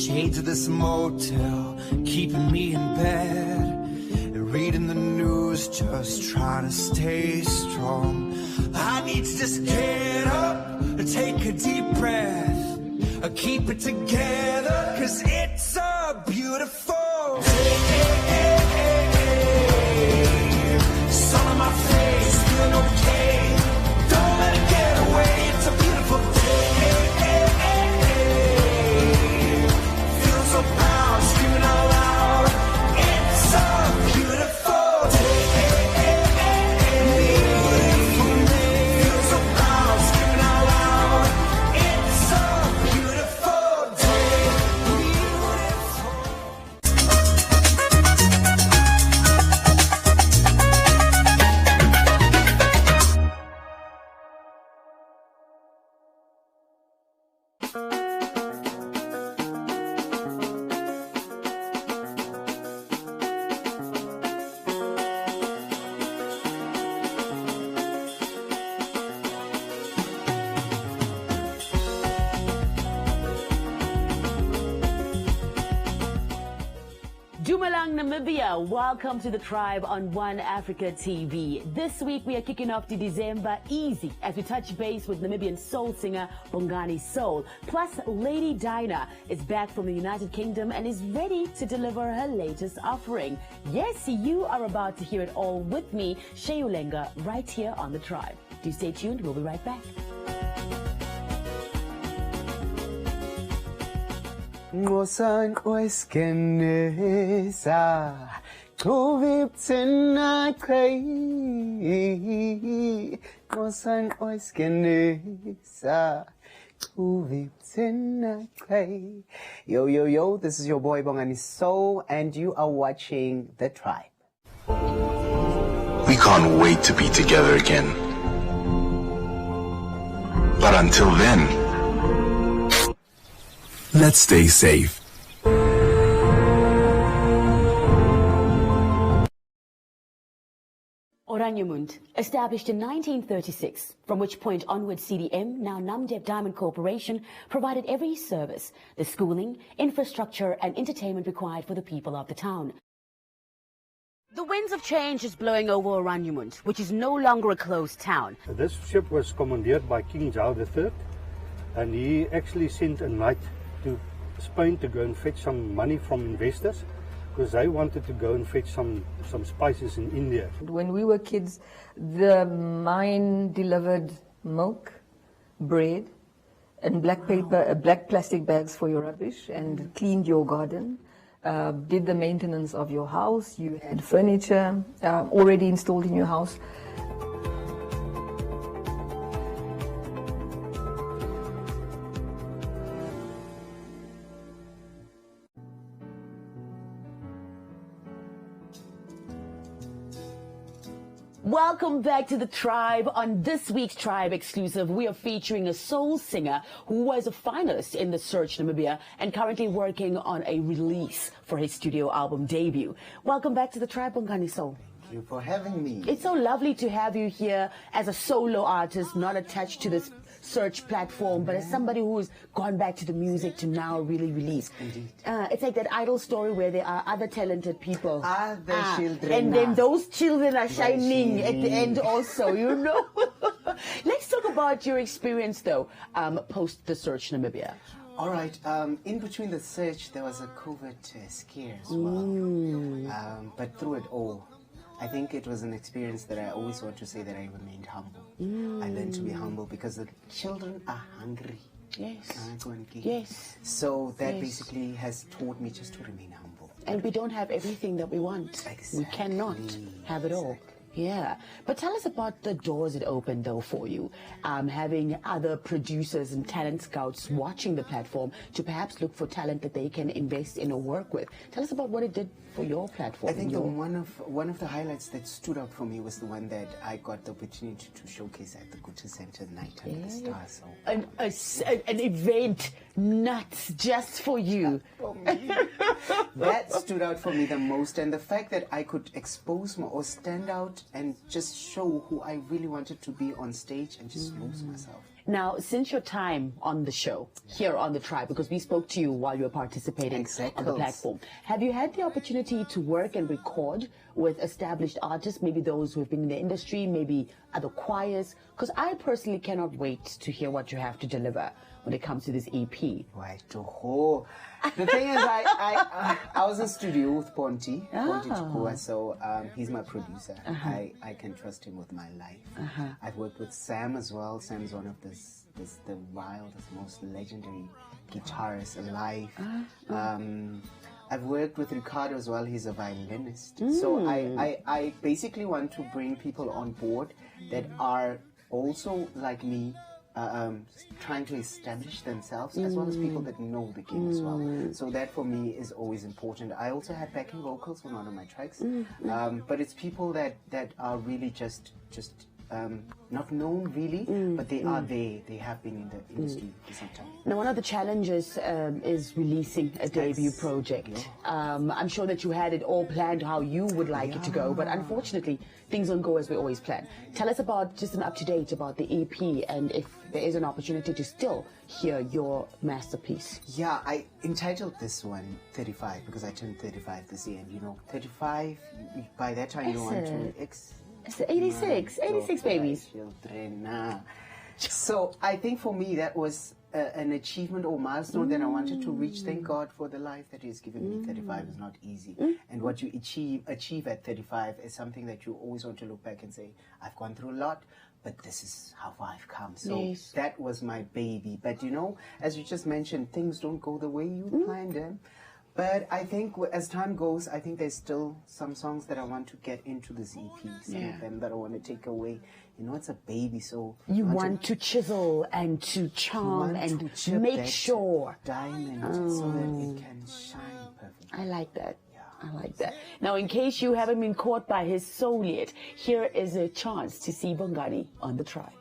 Shades of this motel, keeping me in bed. Reading the news, just trying to stay strong. I need to just get up, take a deep breath, keep it together, cause it's a beautiful day. Sun on my face, feeling okay. Don't let it get away, it's a beautiful day. Feeling so proud, screaming out loud. It's a beautiful day. Beautiful day. Feeling so proud, screaming out loud. It's a beautiful day. Dumalang Namibia, welcome to the Tribe on One Africa TV. This week we are kicking off the December easy as we touch base with Namibian soul singer Bongani Soul. Plus, Lady Dinah is back from the United Kingdom and is ready to deliver her latest offering. Yes, you are about to hear it all with me, Shay Ulenga, right here on the Tribe. Do stay tuned, we'll be right back. Ngosan oiskenesa Toviptina kay Ngosan oiskenesa Toviptina kay. Yo, this is your boy Bongani Soul and you are watching The Tribe. We can't wait to be together again. But until then, let's stay safe. Oraniumund, established in 1936, from which point onwards CDM, now Namdeb Diamond Corporation, provided every service, the schooling, infrastructure and entertainment required for the people of the town. The winds of change is blowing over Oraniumund, which is no longer a closed town. This ship was commandeered by King Charles III, and he actually sent a knight to Spain to go and fetch some money from investors because they wanted to go and fetch some spices in India. When we were kids, the mine delivered milk, bread, and black paper, black plastic bags for your rubbish, and cleaned your garden, did the maintenance of your house. You had furniture already installed in your house. Welcome back to the Tribe. On this week's Tribe exclusive, we are featuring a soul singer who was a finalist in the Search Namibia and currently working on a release for his studio album debut. Welcome back to the Tribe, Bongani Soul. Thank you for having me. It's so lovely to have you here as a solo artist, not attached to this search platform, but as somebody who's gone back to the music to now really release. Indeed. It's like that idol story where there are other talented people. Children. And then those children are shining at the end also, you know. Let's talk about your experience though, post the Search Namibia. All right. In between the search, there was a COVID scare as well. But through it all, I think it was an experience that I always want to say that I remained humble. I learned to be humble because the children are hungry. Yes. Yes. So that basically has taught me just to remain humble. And we don't have everything that we want. Exactly. We cannot have it all. Yeah. But tell us about the doors it opened, though, for you. Having other producers and talent scouts watching the platform to perhaps look for talent that they can invest in or work with. Tell us about what it did for your platform. I think one of the highlights that stood out for me was the one that I got the opportunity to showcase at the Guta Center Night Under the Stars. So. An event nuts just for you. That stood out for me the most, and the fact that I could expose or stand out and just show who I really wanted to be on stage and just lose myself. Now, since your time on the show, here on The Tribe, because we spoke to you while you were participating on the platform, have you had the opportunity to work and record with established artists, maybe those who have been in the industry, maybe other choirs? Because I personally cannot wait to hear what you have to deliver when it comes to this EP. Right. Oh. The thing is, I was in studio with Ponti Tukua, so he's my producer. I can trust him with my life. I've worked with Sam as well. Sam's one of the wildest, most legendary guitarists alive. I've worked with Ricardo as well. He's a violinist. So I basically want to bring people on board that are also like me, trying to establish themselves, as well as people that know the game as well. So that for me is always important. I also had backing vocals on one of my tracks, but it's people that are really just not known really, but they are there. They have been in the industry for some time. Now, one of the challenges is releasing a debut project. I'm sure that you had it all planned how you would like it to go, but unfortunately, things don't go as we always plan. Tell us about just an up-to-date about the EP, and if there is an opportunity to still hear your masterpiece. Yeah, I entitled this one 35 because I turned 35 this year, and you know, 35, by that time you want to... It's 86 babies. Children. So I think for me that was an achievement or milestone that I wanted to reach. Thank God for the life that He's given me. 35 is not easy. And what you achieve at 35 is something that you always want to look back and say, I've gone through a lot, but this is how far I've come. So that was my baby. But you know, as you just mentioned, things don't go the way you planned them. But I think as time goes, I think there's still some songs that I want to get into this EP. Some of them that I want to take away. You know, it's a baby, so... You want to chisel and to charm and to make sure. Diamond, so that it can shine perfectly. I like that. I like that. Now, in case you haven't been caught by his soul yet, here is a chance to see Bongani on The Tribe.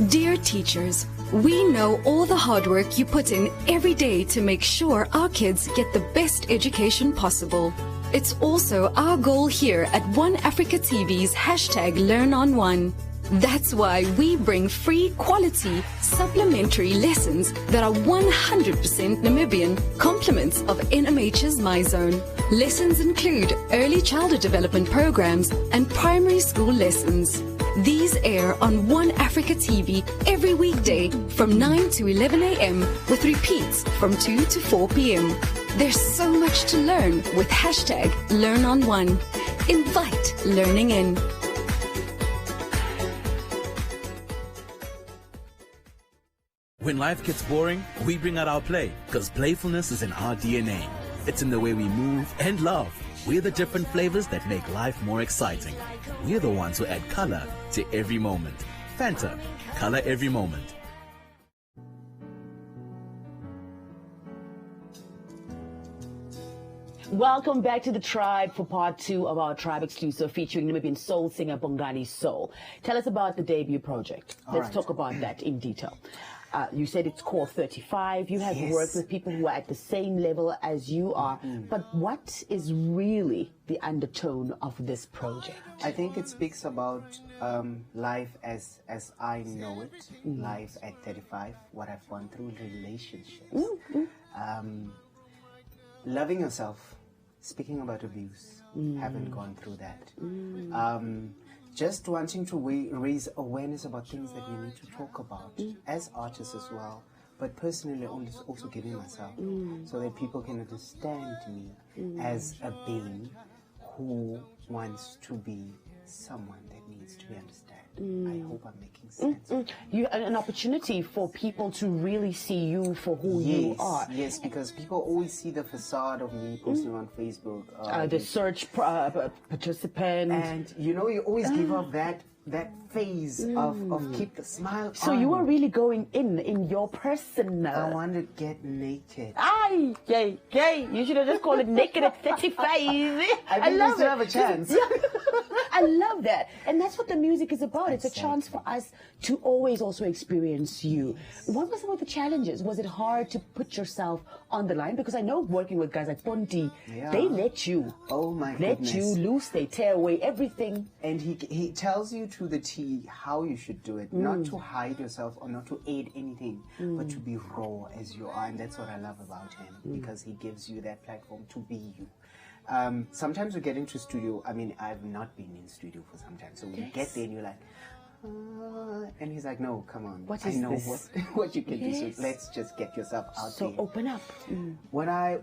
Dear teachers, we know all the hard work you put in every day to make sure our kids get the best education possible. It's also our goal here at One Africa TV's #LearnOn1. That's why we bring free quality supplementary lessons that are 100% Namibian, compliments of NMH's MyZone. Lessons include early childhood development programs and primary school lessons. These air on One Africa TV every weekday from 9 to 11 a.m. with repeats from 2 to 4 p.m. There's so much to learn with #LearnOn1. Invite learning in. When life gets boring, we bring out our play, because playfulness is in our DNA. It's in the way we move and love. We're the different flavors that make life more exciting. We're the ones who add color to every moment. Fanta, color every moment. Welcome back to The Tribe for part 2 of our Tribe exclusive featuring Namibian soul singer Bongani Soul. Tell us about the debut project. Let's talk about that in detail. You said it's called 35. You have worked with people who are at the same level as you are. But what is really the undertone of this project? I think it speaks about life as I know it, life at 35, what I've gone through, relationships, loving yourself, speaking about abuse, haven't gone through that. Just wanting to raise awareness about things that we need to talk about as artists as well, but personally also giving myself so that people can understand me as a being who wants to be someone that needs to be understood. I hope I'm making sense. You an opportunity for people to really see you for who you are. Yes, because people always see the facade of me posting on Facebook. The search participant. And you always give off that phase of keep the smile on. So you were really going in your personal. I want to get naked. Ay, yay. You should have just called it Naked at 35. I love it. Have a chance. I love that. And that's what the music is about. It's a chance for us to always also experience you. What was some of the challenges? Was it hard to put yourself on the line? Because I know working with guys like Ponti, they let you. Oh my let goodness. you loose, they tear away everything. And he tells you to the T how you should do it, not to hide yourself or not to aid anything, but to be raw as you are. And that's what I love about him, because he gives you that platform to be you. Sometimes we get into studio. I mean, I've not been in studio for some time, so you get there and you're like, and he's like, no, come on, what I is know this? what you can do. So let's just get yourself out there. So open up. What I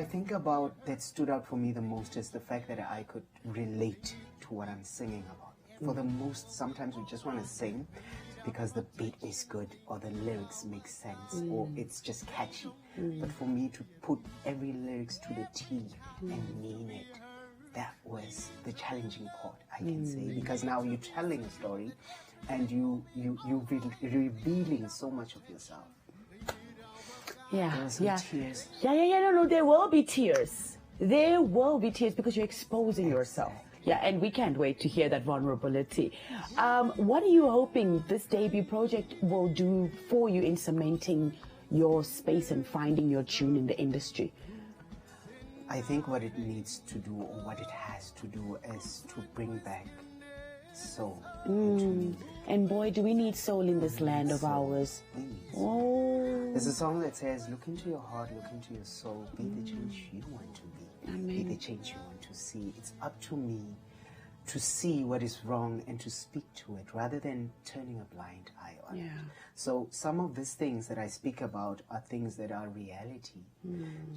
think about that stood out for me the most is the fact that I could relate to what I'm singing about. For the most, sometimes we just want to sing because the beat is good or the lyrics make sense or it's just catchy. But for me to put every lyrics to the T and mean it, that was the challenging part, I can say, because now you're telling a story and you're revealing so much of yourself. Tears. No, there will be tears. There will be tears because you're exposing yourself. Yeah, and we can't wait to hear that vulnerability. What are you hoping this debut project will do for you in cementing your space and finding your tune in the industry? I think what it needs to do, or what it has to do, is to bring back soul into music. And boy, do we need soul in this land of ours. Oh. There's a song that says, look into your heart, look into your soul, be the change you want to be. Be the change you want to see. It's up to me to see what is wrong and to speak to it rather than turning a blind eye on it. So some of these things that I speak about are things that are reality.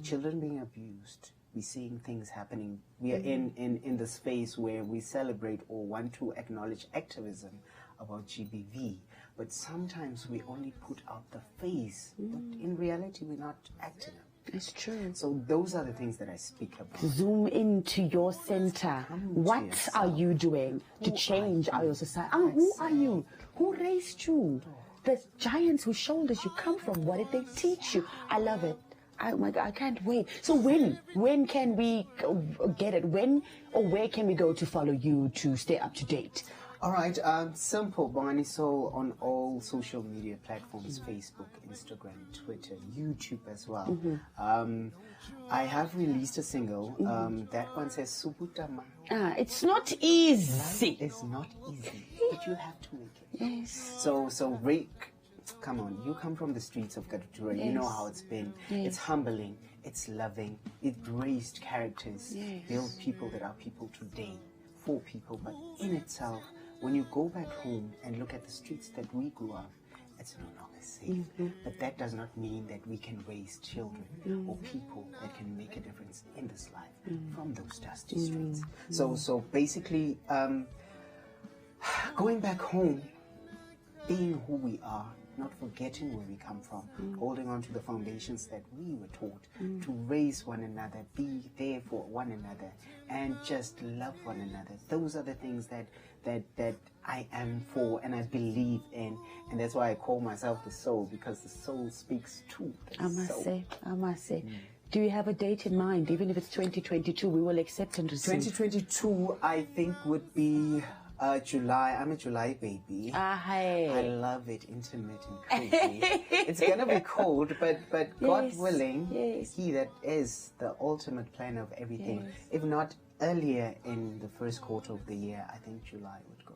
Children being abused, we're seeing things happening. We are in the space where we celebrate or want to acknowledge activism about GBV, but sometimes we only put out the face, but in reality we're not acting. It's true. So those are the things that I speak about. Zoom into your center. What are you doing to change our society? Who are you? Who raised you? The giants whose shoulders you come from. What did they teach you? I love it. Oh my God, I can't wait. So when can we get it? When or where can we go to follow you to stay up to date? All right, simple, Bongani Soul on all social media platforms, Facebook, Instagram, Twitter, YouTube as well. I have released a single. That one says Subutama. It's not easy. It's not easy, but you have to make it. Yes. So come on, you come from the streets of Katutura. You know how it's been. It's humbling, it's loving, it raised characters, built people that are people today, for people, but in itself, when you go back home and look at the streets that we grew up, it's no longer safe. But that does not mean that we can raise children or people that can make a difference in this life from those dusty streets. So basically, going back home, being who we are, not forgetting where we come from, holding on to the foundations that we were taught, to raise one another, be there for one another, and just love one another. Those are the things that I am for and I believe in, and that's why I call myself the soul, because the soul speaks to the soul. I must say. Do you have a date in mind? Even if it's 2022, we will accept and receive. 2022, I think, would be July. I'm a July baby. I love it, intimate and crazy. It's gonna be cold, but God willing, He that is the ultimate plan of everything. If not earlier in the first quarter of the year, I think July would go.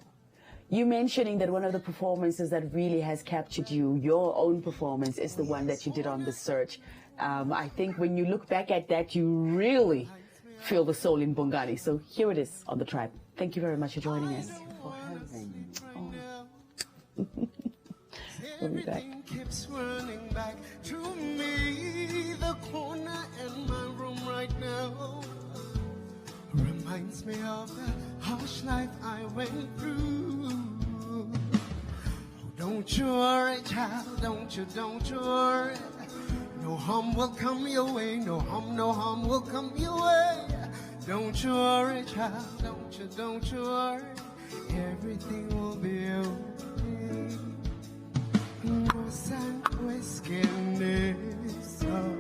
You mentioning that one of the performances that really has captured you, your own performance, is the one that you did on The Search. I think when you look back at that, you really feel the soul in Bongani. So here it is on The Tribe. Thank you very much for joining us. Thank you for having me. We'll be back. Keeps running back to me. The corner in my room right now reminds me of the harsh life I went through. Don't you worry, child, don't you worry. No harm will come your way, no harm will come your way. Don't you worry, child, don't you worry. Everything will be okay. No sun whiskey nessa,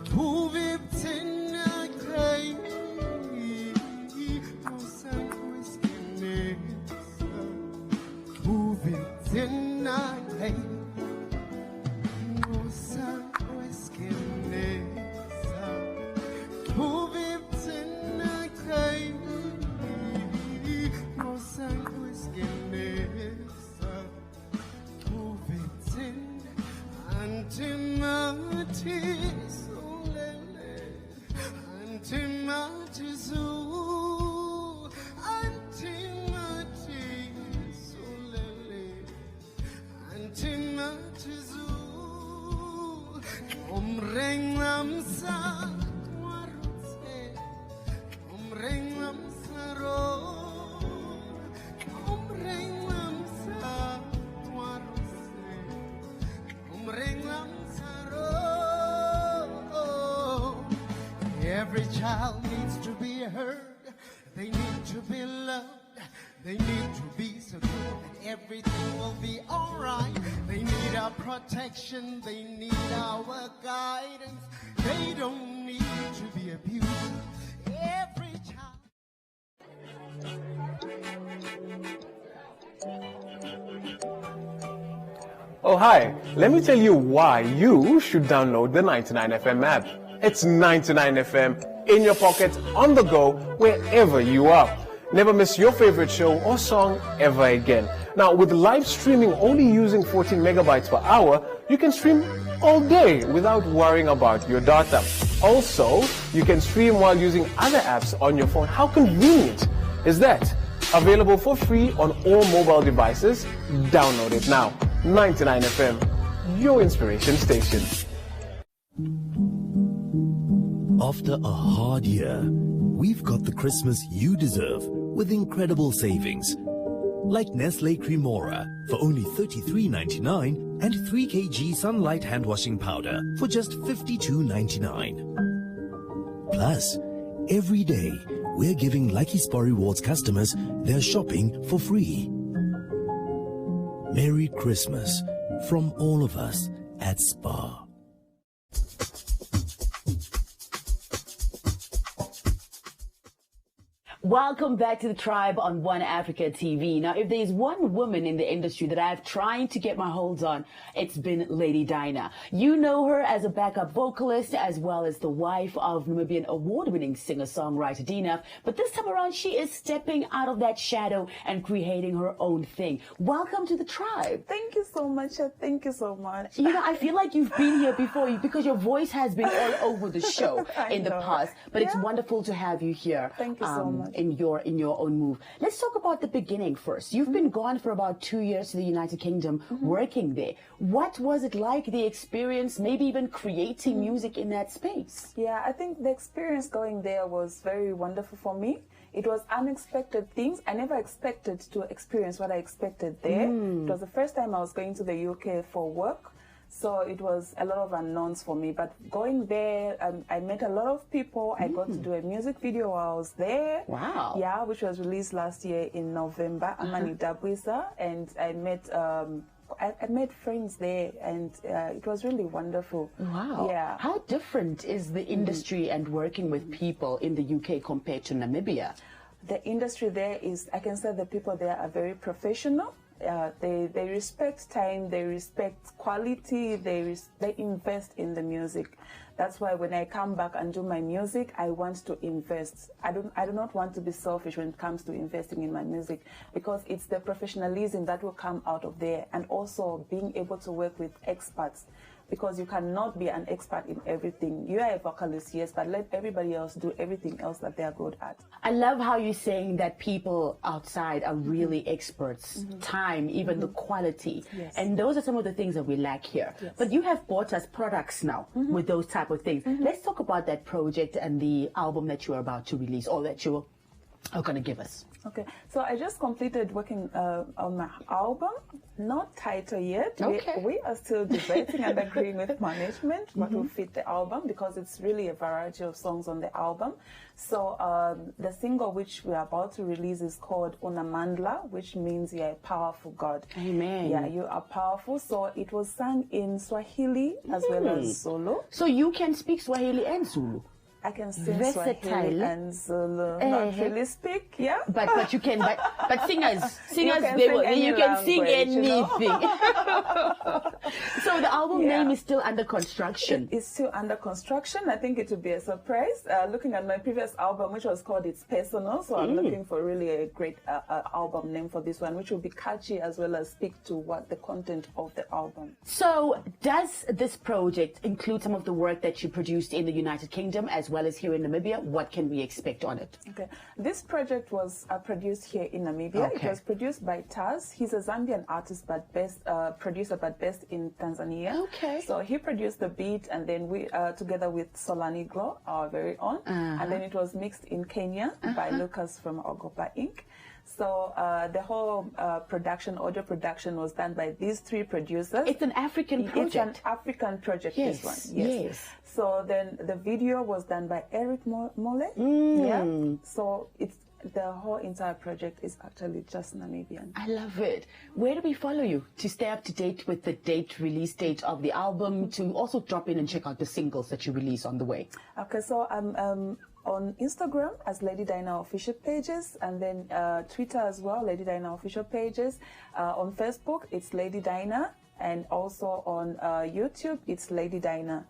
tu viptina kai. No sun whiskey nessa, tu viptina kai. No sun whiskey nessa, tu viptina kai. No sun whiskey nessa, tu viptina antimati solele, antimati solele, antimati omreng lamsa warutse, omreng lamsa ro, omreng lamsa warutse, omreng lamsa ro. Every child needs to be heard. They need to be loved. They need to be so good that everything will be alright. They need our protection. They need our guidance. They don't need to be abused. Every child. Oh, hi. Let me tell you why you should download the 99FM app. It's 99FM in your pocket, on the go, wherever you are. Never miss your favorite show or song ever again. Now, with live streaming only using 14 megabytes per hour, you can stream all day without worrying about your data. Also, you can stream while using other apps on your phone. How convenient is that? Available for free on all mobile devices. Download it now. 99FM, your inspiration station. After a hard year, we've got the Christmas you deserve with incredible savings. Like Nestle Cremora for only $33.99 and 3 kg Sunlight hand washing powder for just $52.99. Plus, every day, we're giving Lucky Spar Rewards customers their shopping for free. Merry Christmas from all of us at Spar. Welcome back to the Tribe on One Africa TV. Now, if there's one woman in the industry that I've tried to get my holds on, it's been Lady Dinah. You know her as a backup vocalist as well as the wife of Namibian award-winning singer-songwriter Dina. But this time around, she is stepping out of that shadow and creating her own thing. Welcome to the Tribe. Thank you so much. Thank you so much. You know, I feel like you've been here before because your voice has been all over the show in the past. But it's wonderful to have you here. Thank you so much. In your own move. Let's talk about the beginning first. You've been gone for about 2 years to the United Kingdom, working there. What was it like, the experience, maybe even creating music in that space? Yeah, I think the experience going there was very wonderful for me. It was unexpected things. I never expected to experience what I expected there. It was the first time I was going to the UK for work. So it was a lot of unknowns for me, but going there, I met a lot of people. I got to do a music video while I was there. Wow. Yeah, which was released last year in November. Amani Dabwisa, and I met friends there, and it was really wonderful. Wow. Yeah. How different is the industry and working with people in the UK compared to Namibia? The industry there is, I can say the people there are very professional. They respect time, they respect quality, they invest in the music. That's why when I come back and do my music, I want to invest. I do not want to be selfish when it comes to investing in my music, because it's the professionalism that will come out of there, and also being able to work with experts. Because you cannot be an expert in everything. You are a vocalist, yes, but let everybody else do everything else that they are good at. I love how you're saying that people outside are really experts. Time, even the quality. Yes. And those are some of the things that we lack here. Yes. But you have bought us products now with those type of things. Let's talk about that project and the album that you're about to release, or that you're are going to give us? Okay, so I just completed working on my album. Not title yet. Okay. We are still debating and agreeing with management what will fit the album, because it's really a variety of songs on the album. So the single which we're about to release is called Unamandla, which means you're a powerful God. Amen. Yeah, you are powerful. So it was sung in Swahili as well as Zulu. So you can speak Swahili and Zulu? I can sing Versatile. Swahili and Zulu. Not really speak, yeah. But you can. But singers, can you can sing language, you know. anything. So the album name is still under construction. It's still under construction. I think it will be a surprise. Looking at my previous album, which was called It's Personal, so I'm looking for really a great album name for this one, which will be catchy as well as speak to what the content of the album. So does this project include some of the work that you produced in the United Kingdom as well as here in Namibia? What can we expect on it? Okay, this project was produced here in Namibia. Okay. It was produced by Taz. He's a Zambian artist, but producer, but based in Tanzania. Okay. So he produced the beat, and then we, together with Solani Glow, our very own, and then it was mixed in Kenya by Lucas from Ogopa Inc. So the whole audio production was done by these three producers. It's an African project. It's an African project, Yes, this one. yes. So then the video was done by Eric Mole. Yeah. So it's the whole entire project is actually just Namibian. I love it. Where do we follow you to stay up to date with the release date of the album, to also drop in and check out the singles that you release on the way? Okay, so I'm on Instagram as Lady Dinah official pages, and then Twitter as well, Lady Dinah official pages. On Facebook, it's Lady Dinah. And also on YouTube, it's Lady Dinah.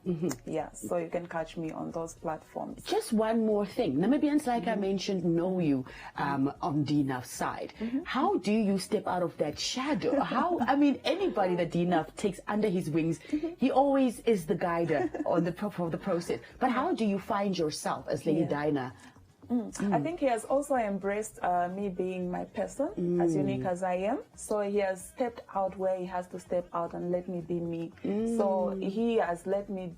Yeah, so you can catch me on those platforms. Just one more thing. Namibians, like I mentioned, know you on DNAF's side. How do you step out of that shadow? I mean, anybody that DNAF takes under his wings, he always is the guider on for the process. But how do you find yourself as Lady Dinah? I think he has also embraced me being my person, as unique as I am. So he has stepped out where he has to step out and let me be me. So he has let me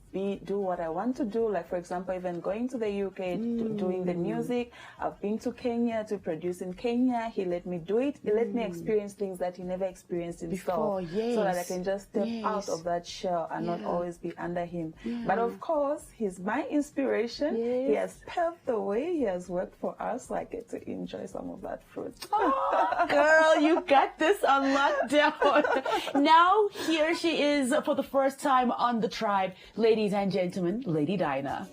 do what I want to do. Like, for example, even going to the UK, doing the music. I've been to Kenya to produce in Kenya. He let me do it. He let me experience things that he never experienced himself. So that I can just step out of that shell and not always be under him. But of course, he's my inspiration. He has paved the way. He has worked for us, so I get to enjoy some of that fruit. Oh, girl, you got this on lockdown. Now, here she is for the first time on The Tribe. Ladies and gentlemen, Lady Dinah.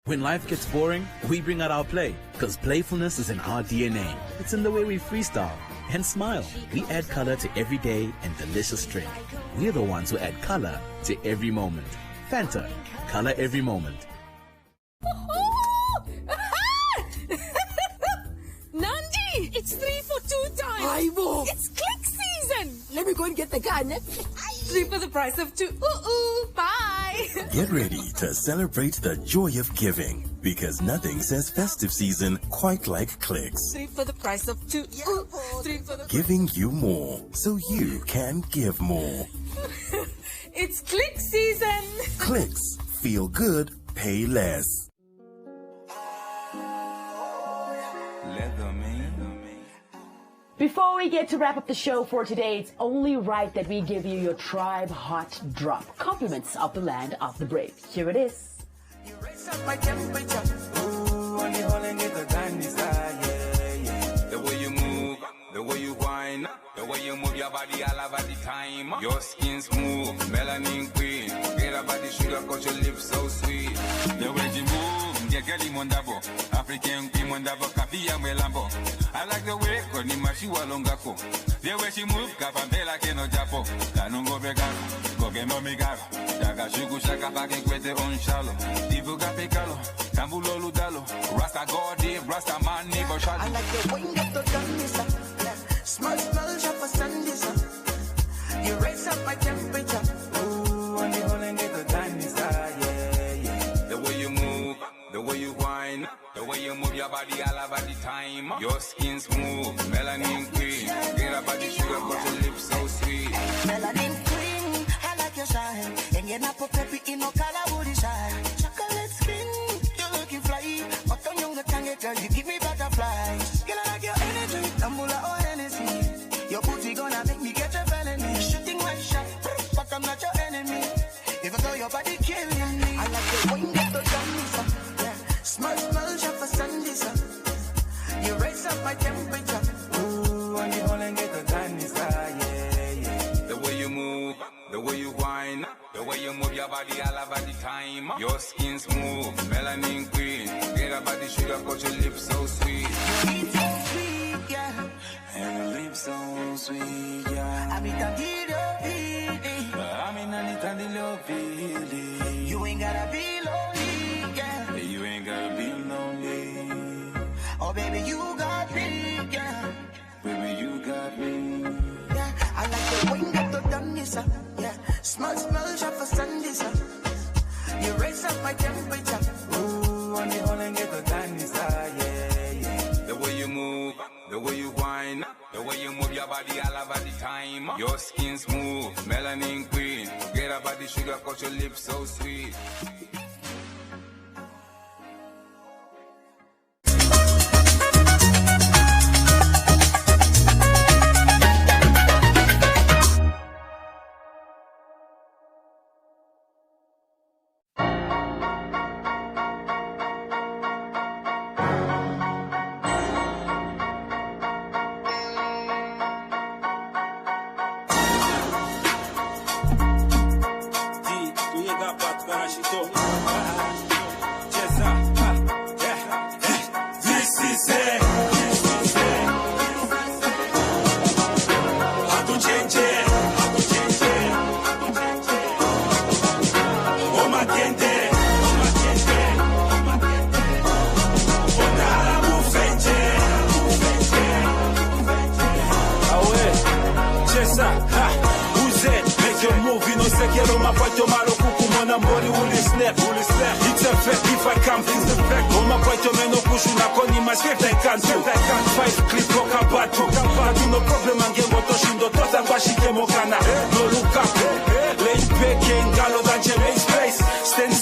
When life gets boring, we bring out our play, because playfulness is in our DNA. It's in the way we freestyle and smile. We add color to every day and delicious drink. We're the ones who add color to every moment. Fanta, color every moment. Nandi, it's 3 for 2 time. Aibo. It's click season. Let me go and get the gun. 3 for the price of 2. Bye. Get ready to celebrate the joy of giving, because nothing says festive season quite like Clicks. 3 for the price of 2. 3 for the Giving you more so you can give more. It's click season. Clicks. Feel good, pay less. Before we get to wrap up the show for today, it's only right that we give you your Tribe Hot Drop. Compliments of the land of the brave. Here it is. You raise up my temperature. Ooh, on the whole and get the time desire. Yeah. The way you move, the way you whine, the way you move your body all over the time. Your skin smooth, melanin queen. Get about the sugar, got your lips so sweet. The way you move, get Kelly Mondabo. African queen Mondabo, Kafia Melambo. I like the way Koni Mashiwa Longako. The way she move, Kapambela Keno Japo. Tanungo Begano, Gogemo Migaro. Daga Shugu Shaka Pake Kwete on Shallow. Divuga Pekalo, Kambulo Ludalo. Rasta Gordy, Rasta Man, Nivo Shalo. I like the way you get the gun, smell, shop for Sunday, you raise up my temperature. Ooh, on the whole and get the time inside, yeah. The way you move, the way you whine, the way you move your body all over the time. Your skin smooth, melanin queen. Get up the sugar, but your lips so sweet. Melanin queen, I like your shine. And you're not peppy in no color booty shine. Chocolate skin, you're looking fly. But on your tongue, girl, you give me butterflies. Girl, I like your energy, Tambula or Hennessy. Your booty gonna make me get a felony. Shooting my shot, but I'm not your enemy. Even though your body killing me. I like the way you get the dance. Smell, shop for Sunday, you raise up my temperature. Ooh, on the whole and get the time yeah. The way you move, the way you whine, the way you move your body all over the time. Your skin smooth, melanin queen. Get about the sugar, got your lips so sweet. Your lips so sweet, yeah. And your lips so sweet, yeah. I'm in the feeling. You ain't gotta be lonely, yeah. You ain't gotta be lonely. Oh, baby, you got me, yeah. Baby, you got me. Yeah, I like the way you get the dance, yeah. Smell, shop for Sunday, you raise up my temperature. Ooh, on the whole and get the dance, yeah. The way you move, the way you whine, the way you move your body all over the time. Your skin smooth, melanin queen. Get about the sugar, got your lips so sweet. Stand